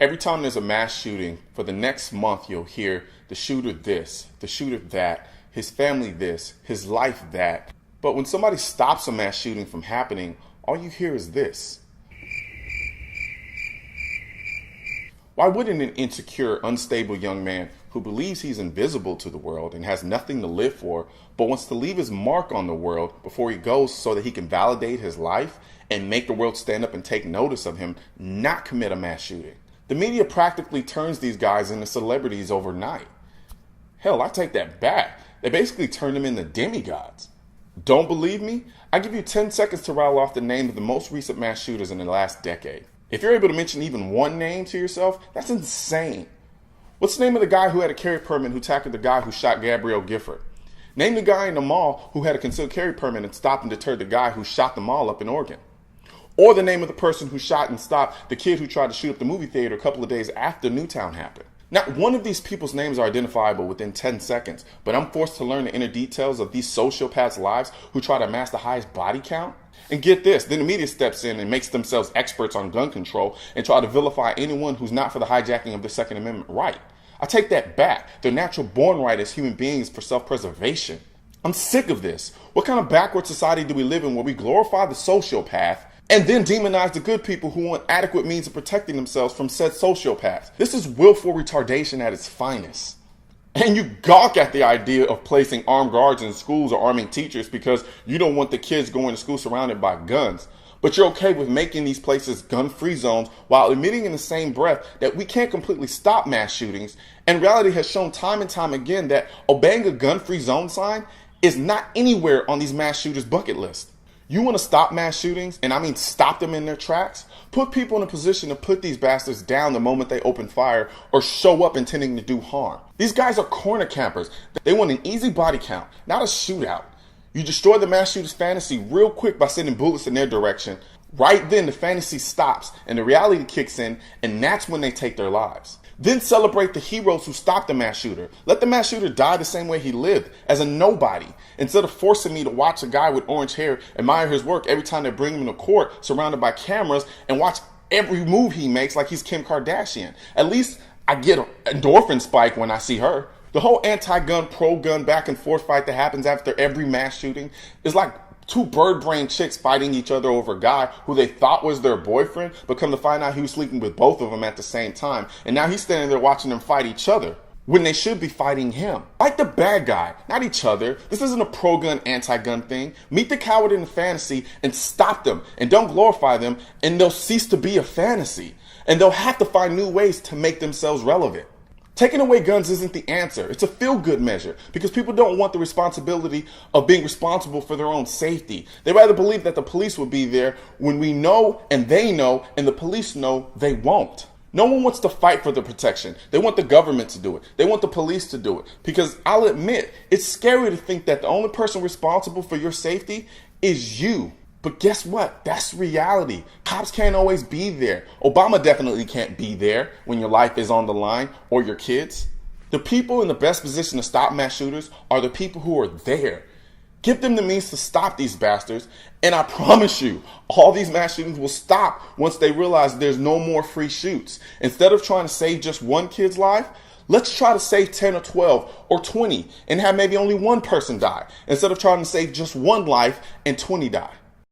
Every time there's a mass shooting, for the next month you'll hear the shooter this, the shooter that, his family this, his life that. But when somebody stops a mass shooting from happening, all you hear is this. Why wouldn't an insecure, unstable young man who believes he's invisible to the world and has nothing to live for, but wants to leave his mark on the world before he goes so that he can validate his life and make the world stand up and take notice of him, not commit a mass shooting? The media practically turns these guys into celebrities overnight. Hell, I take that back. They basically turn them into demigods. Don't believe me? I give you 10 seconds to rattle off the name of the most recent mass shooters in the last decade. If you're able to mention even one name to yourself, that's insane. What's the name of the guy who had a carry permit who tackled the guy who shot Gabrielle Gifford? Name the guy in the mall who had a concealed carry permit and stopped and deterred the guy who shot the mall up in Oregon. Or the name of the person who shot and stopped the kid who tried to shoot up the movie theater a couple of days after Newtown happened. Not one of these people's names are identifiable within 10 seconds, but I'm forced to learn the inner details of these sociopaths' lives who try to amass the highest body count. And get this, then the media steps in and makes themselves experts on gun control and try to vilify anyone who's not for the hijacking of the Second Amendment right. I take that back. They're natural born right as human beings for self-preservation. I'm sick of this. What kind of backward society do we live in where we glorify the sociopath and then demonize the good people who want adequate means of protecting themselves from said sociopaths? This is willful retardation at its finest. And you gawk at the idea of placing armed guards in schools or arming teachers because you don't want the kids going to school surrounded by guns. But you're okay with making these places gun-free zones while admitting in the same breath that we can't completely stop mass shootings. And reality has shown time and time again that obeying a gun-free zone sign is not anywhere on these mass shooters' bucket list. You want to stop mass shootings, and I mean stop them in their tracks? Put people in a position to put these bastards down the moment they open fire or show up intending to do harm. These guys are corner campers. They want an easy body count, not a shootout. You destroy the mass shooter's fantasy real quick by sending bullets in their direction. Right then, the fantasy stops and the reality kicks in, and that's when they take their lives. Then celebrate the heroes who stopped the mass shooter. Let the mass shooter die the same way he lived, as a nobody, instead of forcing me to watch a guy with orange hair admire his work every time they bring him to court surrounded by cameras and watch every move he makes like he's Kim Kardashian. At least I get an endorphin spike when I see her. The whole anti-gun, pro-gun back and forth fight that happens after every mass shooting is like two bird-brained chicks fighting each other over a guy who they thought was their boyfriend, but come to find out he was sleeping with both of them at the same time. And now he's standing there watching them fight each other when they should be fighting him. Fight the bad guy, not each other. This isn't a pro-gun, anti-gun thing. Meet the coward in the fantasy and stop them. And don't glorify them, and they'll cease to be a fantasy. And they'll have to find new ways to make themselves relevant. Taking away guns isn't the answer. It's a feel-good measure because people don't want the responsibility of being responsible for their own safety. They rather believe that the police will be there when we know and they know and the police know they won't. No one wants to fight for the protection. They want the government to do it. They want the police to do it because I'll admit, it's scary to think that the only person responsible for your safety is you. But guess what? That's reality. Cops can't always be there. Obama definitely can't be there when your life is on the line or your kids. The people in the best position to stop mass shooters are the people who are there. Give them the means to stop these bastards, and I promise you, all these mass shootings will stop once they realize there's no more free shoots. Instead of trying to save just one kid's life, let's try to save 10 or 12 or 20 and have maybe only one person die, instead of trying to save just one life and 20 die.